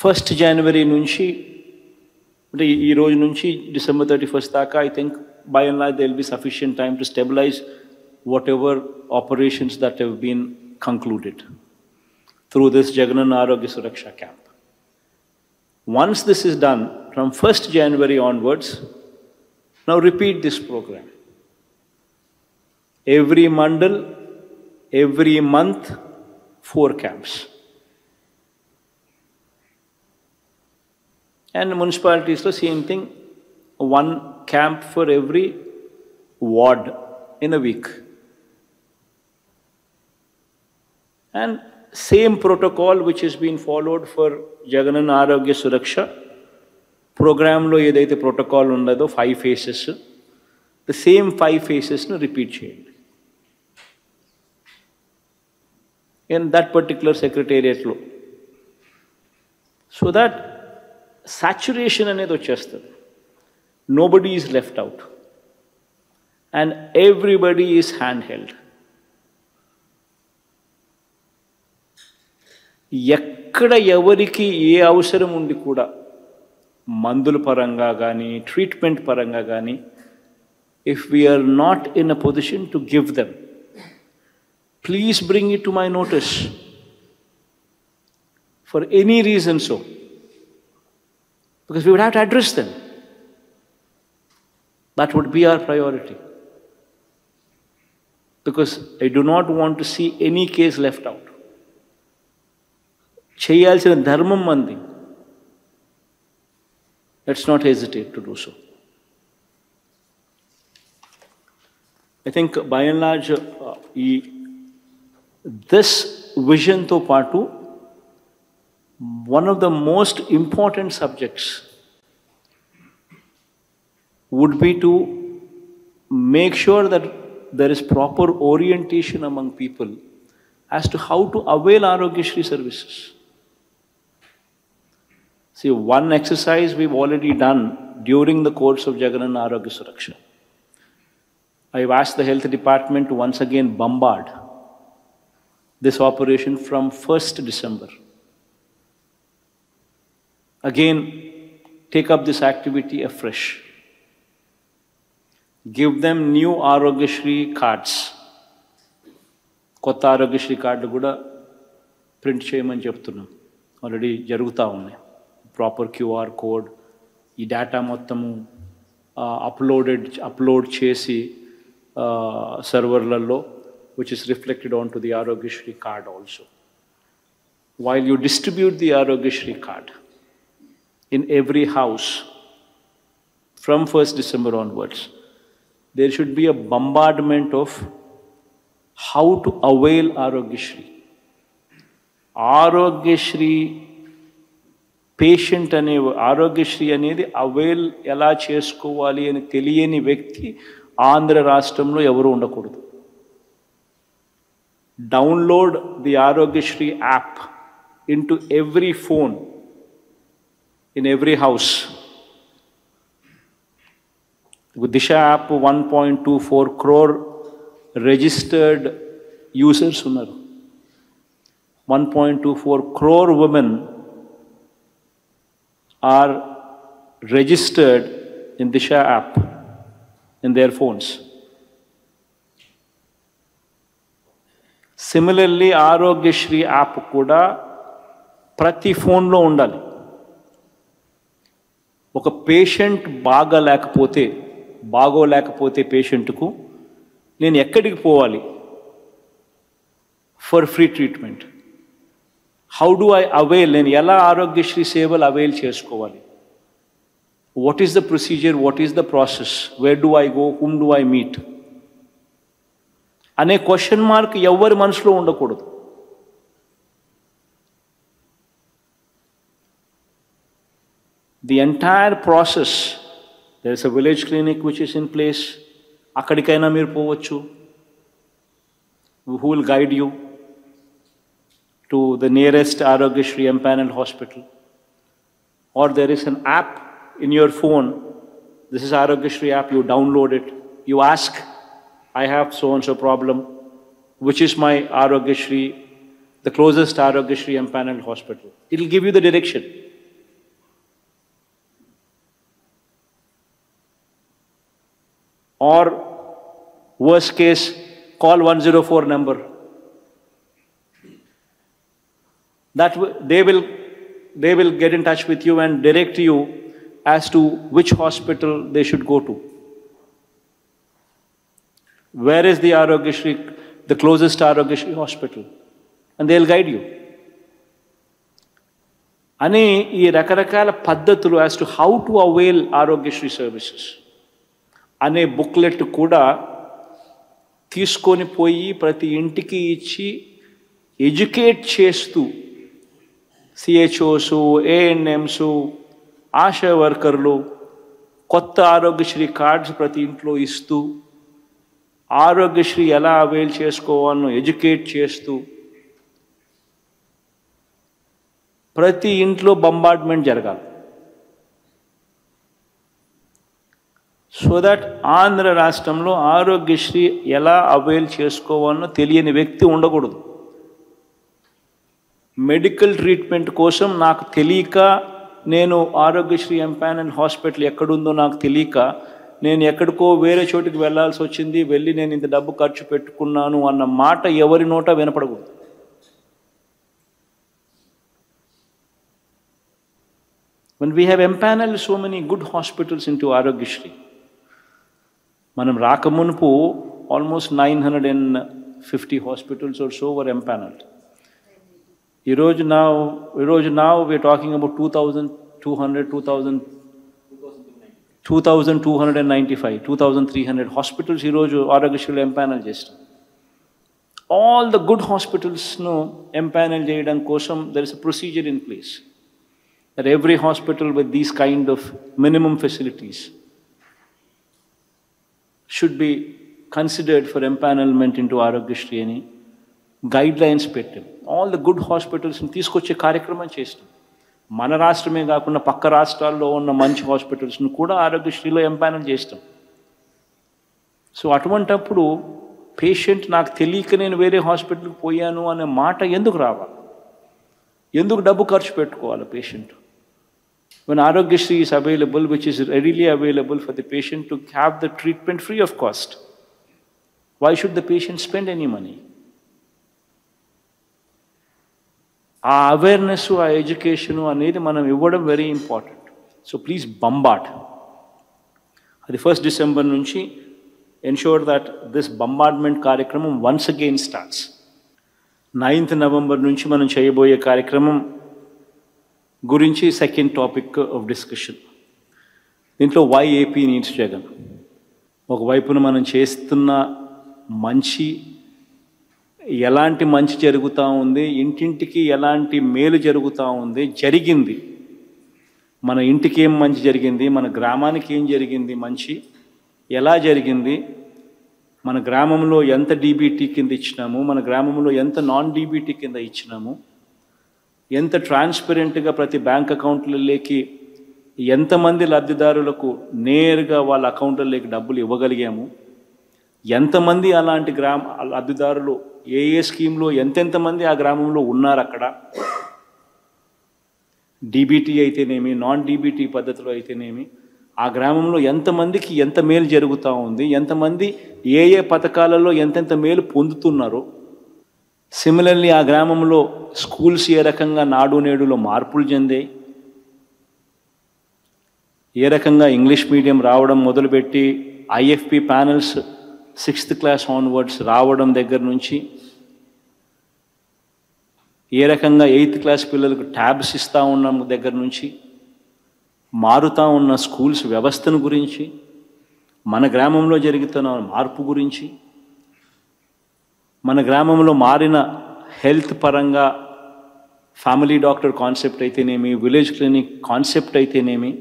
1st January నుంచి అంటే ఈ రోజు నుంచి December 31st దాకా I think by and large there will be sufficient time to stabilize whatever operations that have been concluded through this Jagannath Arogya Suraksha camp. Once this is done, from 1st January onwards, now repeat this program. Every mandal, every month, 4 camps. And municipalities, the same thing, 1 camp for every ward in a week. And same protocol which has been followed for Jagannath Arogya Suraksha program lo edaithe protocol undado 5 phases, the same 5 phases nu repeat cheyandi in that particular secretariat lo, so that saturation anedi vachestadi, nobody is left out and everybody is handheld. ఎక్కడ ఎవరికి ఏ అవసరం ఉండి కూడా మందుల పరంగా కానీ treatment పరంగా కానీ if we are not in a position to give them, please bring it to my notice for any reason so, because we would have to address them. That would be our priority, because I do not want to see any case left out. చేయాల్సిన ధర్మం మంది. Let's not hesitate to do so. I think by and large this vision to paatu, one of the most important subjects would be to make sure that there is proper orientation among people as to how to avail Arogyasri services. See, one exercise we've already done during the course of Jagannath Arogya Suraksha. I've asked the health department to once again bombard this operation from 1st December. Again, take up this activity afresh. Give them new Arogyasri cards. Kotta Arogyasri card kuda print cheyamani cheptunnam. Already jaruguta unnai. Proper QR code, ఈ data మొత్తము upload చేసి సర్వర్లలో, which is reflected onto the Arogyasri card also. While you distribute the Arogyasri card in every house from 1st December onwards, there should be a bombardment of how to avail Arogyasri. Arogyasri patient అనే ఆరోగ్యశ్రీ అనేది avail ఎలా చేసుకోవాలి అని తెలియని వ్యక్తి ఆంధ్ర రాష్ట్రంలో ఎవరు ఉండకూడదు. Download the Aarogyasri app into every phone in every house. Disha app 1.24 crore registered users ఉన్నారు. 1.24 crore women are registered in Disha app in their phones. Similarly, Arogyasri app kuda prati phone lo undali. Oka patient బాగోలేకపోతే patient ku నేను ఎక్కడికి పోవాలి for free treatment? How do I avail? నేను ఎలా ఆరోగ్యశ్రీ సేవలు avail చేసుకోవాలి? What is the procedure? What is the process? Where do I go? Whom do I meet? అనే question mark ఎవరి మనసులో ఉండకూడదు. The entire process, there is a village clinic which is in place. అక్కడికైనా మీరు పోవచ్చు. Who will guide you to the nearest Arogyasri empaneled hospital? Or there is an app in your phone. This is Arogyasri app, you download it. You ask, I have so-and-so problem. Which is my Arogyasri, the closest Arogyasri empaneled hospital? It will give you the direction. or worst case, call 104 number. They will get in touch with you and direct you as to which hospital they should go to. Where is the Arogyasri, the closest Arogyasri hospital? And they'll guide you. అని ఈ రకరకాల పద్ధతులు as to how to avail Aarogyasri services అనే booklet కూడా తీసుకొని పోయి ప్రతి ఇంటికి ఇచ్చి ఎడ్యుకేట్ చేస్తూ సిహెచ్ఓస్, ఏఎన్ఎంస్, ఆశా వర్కర్లు కొత్త ఆరోగ్యశ్రీ కార్డ్స్ ప్రతి ఇంట్లో ఇస్తూ ఆరోగ్యశ్రీ ఎలా అవైల్ చేసుకోవాలో ఎడ్యుకేట్ చేస్తూ ప్రతి ఇంట్లో బంబార్డ్మెంట్ జరగాలి. సో దట్ ఆంధ్ర రాష్ట్రంలో ఆరోగ్యశ్రీ ఎలా అవైల్ చేసుకోవాలో తెలియని వ్యక్తి ఉండకూడదు. మెడికల్ ట్రీట్మెంట్ కోసం నాకు తెలియక, నేను ఆరోగ్యశ్రీ ఎంపానల్ హాస్పిటల్ ఎక్కడుందో నాకు తెలియక నేను ఎక్కడికో వేరే చోటికి వెళ్ళాల్సి వచ్చింది, వెళ్ళి నేను ఇంత డబ్బు ఖర్చు పెట్టుకున్నాను అన్న మాట ఎవరి నోట వినపడకూడదు. When we have empaneled so many good hospitals into Arogyasri, manam rakamunpu almost 950 hospitals or so were empaneled. Iroju now we're talking about 2,295, 2,300 hospitals iroju Arogyasri empanel chestam. All the good hospitals no empanel cheyadam kosam there is a procedure in place. That every hospital with these kind of minimum facilities should be considered for empanelment into Arogyasri ani guidelines pettam. All the good hospitals ni teeskoche కార్యక్రమం చేస్తాం. మన రాష్ట్రమే కాకుండా పక్క రాష్ట్రాల్లో ఉన్న మంచి హాస్పిటల్స్ను కూడా ఆరోగ్యశ్రీలో ఎంపానల్ చేస్తాం. సో అటువంటప్పుడు పేషెంట్ నాకు తెలియక నేను వేరే హాస్పిటల్కి పోయాను అనే మాట ఎందుకు రావాలి? ఎందుకు డబ్బు ఖర్చు పెట్టుకోవాలి patient? When Arogyasri is available, which is readily available for the patient to have the treatment free of cost, why should the patient spend any money? ఆ అవేర్నెస్, ఆ ఎడ్యుకేషను అనేది మనం ఇవ్వడం very important. So please bombard. అది 1st December నుంచి ensure that this bombardment కార్యక్రమం once again starts. 9th November నుంచి మనం చేయబోయే కార్యక్రమం గురించి సెకండ్ టాపిక్ ఆఫ్ డిస్కషన్. దీంట్లో వై ఏపీ నీడ్స్ జగన్. ఒకవైపున మనం చేస్తున్న మంచి, ఎలాంటి మంచి జరుగుతూ ఉంది, ఇంటింటికి ఎలాంటి మేలు జరుగుతూ ఉంది, జరిగింది, మన ఇంటికి ఏం మంచి జరిగింది, మన గ్రామానికి ఏం జరిగింది, మంచి ఎలా జరిగింది, మన గ్రామంలో ఎంత డీబీటీ కింద ఇచ్చినాము, మన గ్రామంలో ఎంత నాన్ డీబీటీ కింద ఇచ్చినాము, ఎంత ట్రాన్స్పరెంట్గా ప్రతి బ్యాంక్ అకౌంట్లలోకి ఎంతమంది లబ్ధిదారులకు నేరుగా వాళ్ళ అకౌంట్లలోకి డబ్బులు ఇవ్వగలిగాము, ఎంతమంది అలాంటి లబ్ధిదారులు ఏ స్కీమ్లో ఎంతెంతమంది ఆ గ్రామంలో ఉన్నారు, అక్కడ డీబీటీ అయితేనేమి, నాన్ డీబీటీ పద్ధతిలో అయితేనేమి, ఆ గ్రామంలో ఎంతమందికి ఎంత మేలు జరుగుతూ ఉంది, ఎంతమంది ఏ పథకాలలో ఎంతెంత మేలు పొందుతున్నారో, సిమిలర్లీ ఆ గ్రామంలో స్కూల్స్ ఏ రకంగా నాడు నేడులో మార్పులు చెందాయి, ఏ రకంగా ఇంగ్లీష్ మీడియం రావడం మొదలుపెట్టి IFP panels 6th class onwards రావడం దగ్గర నుంచి, ఏ రకంగా 8th class పిల్లలకు ట్యాబ్స్ ఇస్తూ ఉన్న దగ్గర నుంచి, మారుతూ ఉన్న స్కూల్స్ వ్యవస్థను గురించి, మన గ్రామంలో జరుగుతున్న మార్పు గురించి, మన గ్రామంలో మారిన హెల్త్ పరంగా ఫ్యామిలీ డాక్టర్ కాన్సెప్ట్ అయితేనేమి, విలేజ్ క్లినిక్ కాన్సెప్ట్ అయితేనేమి,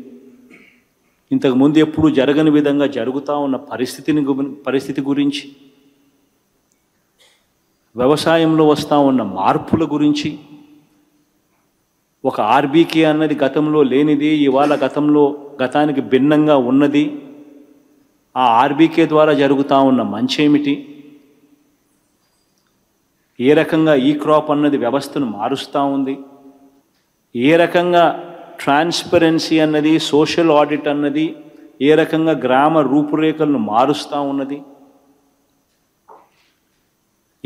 ఇంతకుముందు ఎప్పుడు జరగని విధంగా జరుగుతూ ఉన్న పరిస్థితి గురించి, వ్యవసాయంలో వస్తూ ఉన్న మార్పుల గురించి, ఒక ఆర్బీకే అన్నది గతంలో లేనిది ఇవాళ గతానికి భిన్నంగా ఉన్నది, ఆ ఆర్బీకే ద్వారా జరుగుతూ ఉన్న మంచేమిటి, ఏ రకంగా ఈ క్రాప్ అన్నది వ్యవస్థను మారుస్తూ ఉంది, ఏ రకంగా ట్రాన్స్పరెన్సీ అన్నది, సోషల్ ఆడిట్ అన్నది ఏ రకంగా గ్రామ రూపురేఖలను మారుస్తూ ఉన్నది,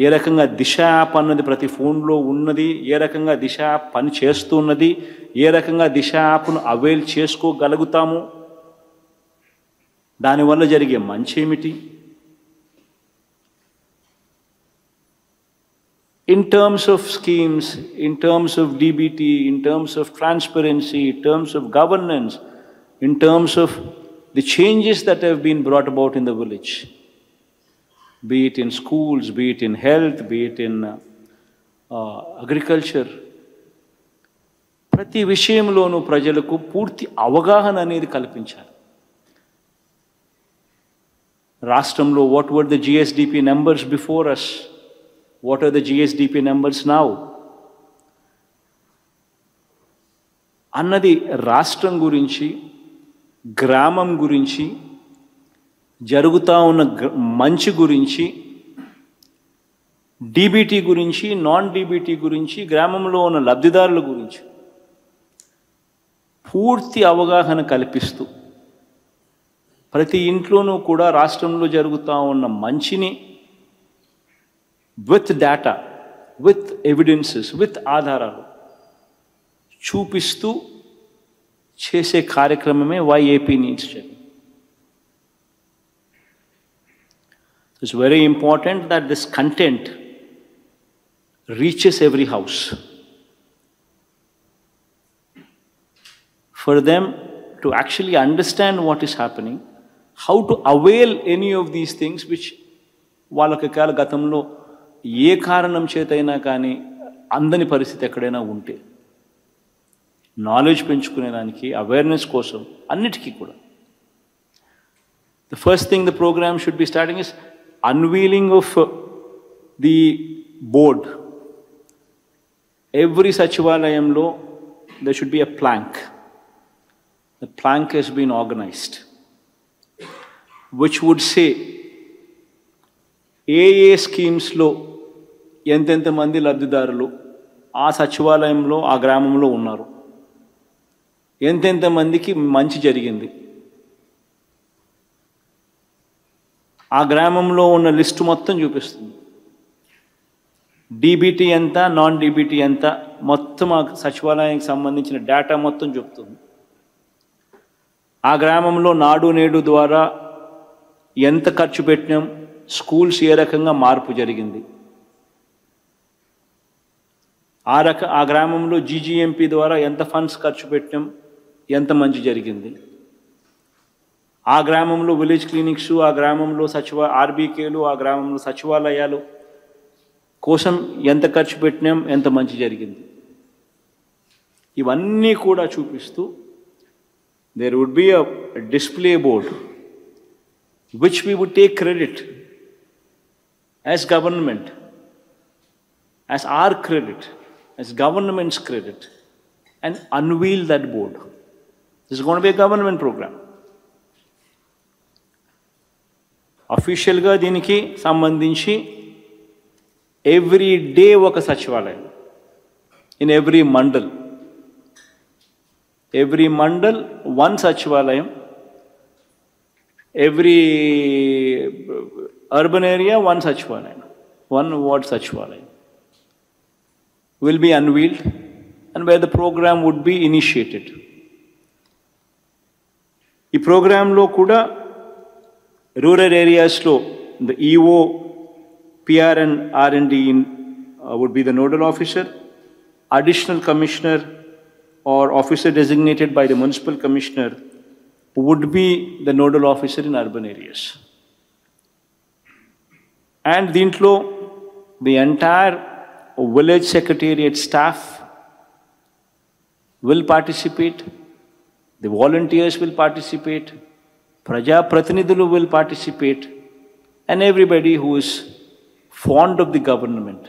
ఏ రకంగా దిశ యాప్ అన్నది ప్రతి ఫోన్లో ఉన్నది, ఏ రకంగా దిశ యాప్ పని చేస్తున్నది, ఏ రకంగా దిశ యాప్ను అవైల్ చేసుకోగలుగుతాము, దానివల్ల జరిగే మంచి ఏమిటి, in terms of schemes, in terms of DBT, in terms of transparency, in terms of governance, in terms of the changes that have been brought about in the village, be it in schools, be it in health, be it in agriculture. ప్రతి విషయంలోనూ ప్రజలకు పూర్తి అవగాహన అనేది కల్పించాలి. రాష్ట్రంలో what were the GSDP numbers before us? What are the GSDP numbers now? అన్నది రాష్ట్రం గురించి, గ్రామం గురించి, జరుగుతూ ఉన్న మంచి గురించి, డీబీటీ గురించి, నాన్ డీబీటీ గురించి, గ్రామంలో ఉన్న లబ్ధిదారుల గురించి పూర్తి అవగాహన కల్పిస్తూ ప్రతి ఇంట్లోనూ కూడా రాష్ట్రంలో జరుగుతూ ఉన్న మంచిని with data, with evidences, with ఆధారాలు చూపిస్తూ చేసే కార్యక్రమమే YAP Needs Check. It's very important that this content reaches every house for them to actually understand what is happening, how to avail any of these things which వాళ్ళకి కాల గతంలో ఏ కారణం చేతైనా కానీ అందని పరిస్థితి ఎక్కడైనా ఉంటే నాలెడ్జ్ పెంచుకునేదానికి, అవేర్నెస్ కోసం, అన్నిటికీ కూడా the first thing the program should be starting is unveiling of the board. Every Sachivalayamlo there should be a plank. The plank has been organized which would say ఏ స్కీమ్స్లో ఎంతెంత మంది లబ్ధిదారులు ఆ సచివాలయంలో ఆ గ్రామంలో ఉన్నారు, ఎంతెంత మందికి మంచి జరిగింది, ఆ గ్రామంలో ఉన్న లిస్టు మొత్తం చూపిస్తుంది. డీబీటీ ఎంత, నాన్ డీబీటీ ఎంత, మొత్తం ఆ సచివాలయానికి సంబంధించిన డేటా మొత్తం చెప్తుంది. ఆ గ్రామంలో నాడు నేడు ద్వారా ఎంత ఖర్చు పెట్టినాం, స్కూల్స్ ఏ రకంగా మార్పు జరిగింది, ఆ గ్రామంలో జీజీఎంపీ ద్వారా ఎంత ఫండ్స్ ఖర్చు పెట్టినాం, ఎంత మంచి జరిగింది, ఆ గ్రామంలో విలేజ్ క్లినిక్స్, ఆ గ్రామంలో ఆర్బీకేలు, ఆ గ్రామంలో సచివాలయాలు కోసం ఎంత ఖర్చు పెట్టినాం, ఎంత మంచి జరిగింది, ఇవన్నీ కూడా చూపిస్తూ there would be a display board which we would take credit as government, as our credit, as government's credit, and unveil that board. This is going to be a government program. Official ga దీనికి సంబంధించి every day ఒక సచివాలయం, in every mandal one sachivalayam, every urban area one sachivalayam, one ward sachivalayam will be unveiled and where the program would be initiated. ఈ ప్రోగ్రాంలో కూడా rural ఏరియాస్లో the EO, PR and R&D would be the nodal officer, additional commissioner or officer designated by the municipal commissioner would be the nodal officer in urban areas. And dintlo the entire village secretariat staff will participate, the volunteers will participate, Praja Pratinidhulu will participate, and everybody who is fond of the government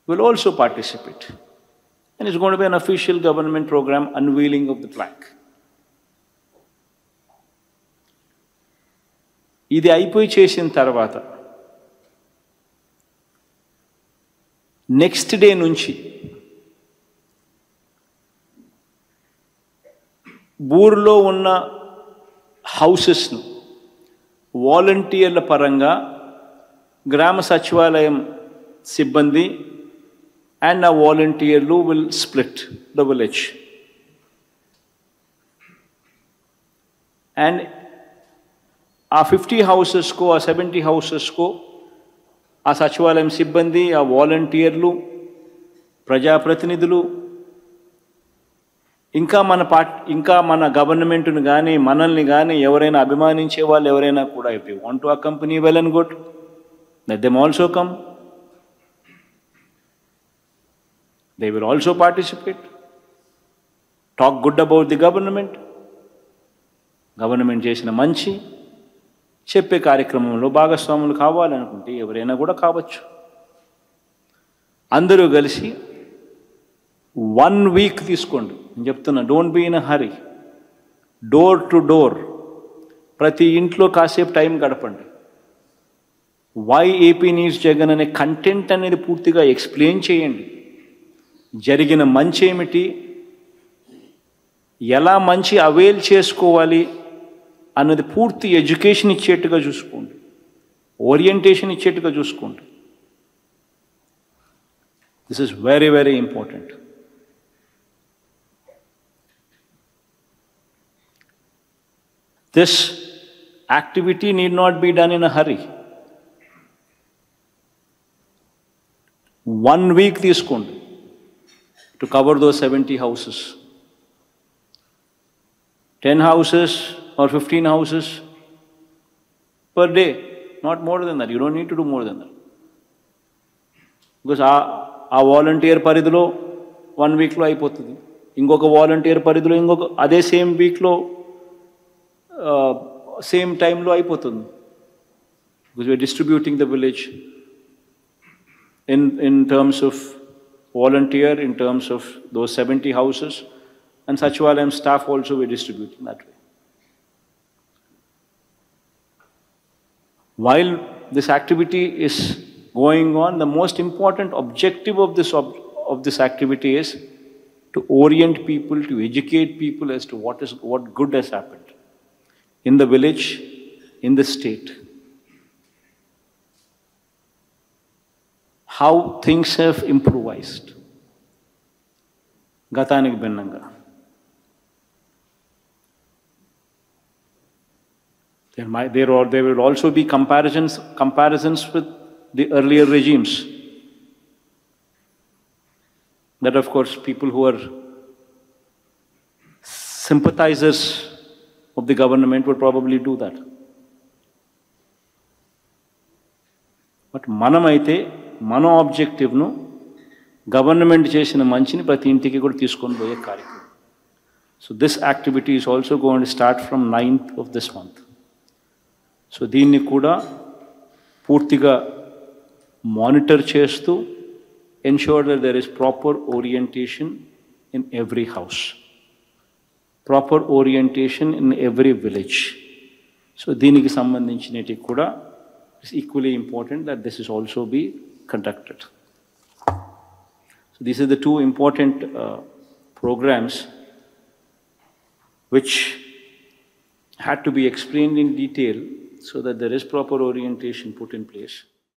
will also participate. And it's going to be an official government program, unveiling of the plaque. ఇది అయిపోయి చేసిన తర్వాత next day నుంచి ఊర్లో ఉన్న హౌసెస్ను వాలంటీర్ల పరంగా గ్రామ సచివాలయం సిబ్బంది అండ్ ఆ వాలంటీర్లు will split the village. And ఆ 50 హౌసెస్కో ఆ 70 హౌసెస్కో ఆ సచివాలయం సిబ్బంది, ఆ వాలంటీర్లు, ప్రజాప్రతినిధులు, ఇంకా మన గవర్నమెంట్ను కానీ మనల్ని కానీ ఎవరైనా అభిమానించే వాళ్ళు ఎవరైనా కూడా, if they want to accompany, well and good, let them also come. They will also participate, talk good about the government చేసిన మంచి చెప్పే కార్యక్రమంలో భాగస్వాములు కావాలనుకుంటే ఎవరైనా కూడా కావచ్చు. అందరూ కలిసి 1 వీక్ తీసుకోండి. నేను చెప్తున్నా, don't be in a hurry. Door to door ప్రతి ఇంట్లో కాసేపు టైం గడపండి. వై ఏపీ నీడ్స్ జగన్ అనే కంటెంట్ అనేది పూర్తిగా ఎక్స్ప్లెయిన్ చేయండి. జరిగిన మంచి ఏమిటి, ఎలా మంచి అవైల్ చేసుకోవాలి అన్నది పూర్తి ఎడ్యుకేషన్ ఇచ్చేట్టుగా చూసుకోండి, ఓరియంటేషన్ ఇచ్చేట్టుగా చూసుకోండి. This is very very important. This activity need not be done in a hurry. 1 week తీసుకోండి to cover those 70 houses. 10 houses or 15 houses per day, not more than that. You don't need to do more than that. Because ఆ volunteer పరిధిలో 1 వీక్లో అయిపోతుంది, ఇంకొక volunteer పరిధిలో ఇంకొక అదే same వీక్లో సేమ్ టైంలో అయిపోతుంది. Because we're distributing the village in terms of volunteer, in terms of those 70 houses, and Sachivalayam staff also we're distributing that way. While this activity is going on, the most important objective of this activity is to orient people, to educate people as to what good has happened in the village, in the state, how things have improvised gatanik bennanga. There will also be comparisons with the earlier regimes. That of course people who are sympathizers of the government would probably do that. But మనమైతే మన ఆబ్జెక్టివ్ను government చేసిన మంచిని ప్రతి ఇంటికి కూడా తీసుకొని పోయే కార్యక్రమం. So this activity is also going to start from 9th of this month. So దీన్ని కూడా పూర్తిగా మానిటర్ చేస్తూ ensure that there is proper orientation in every house, proper orientation in every village. So దీనికి సంబంధించినటి కూడా it's equally important that this is also be conducted. So these are the two important programs which had to be explained in detail so that there is proper orientation put in place.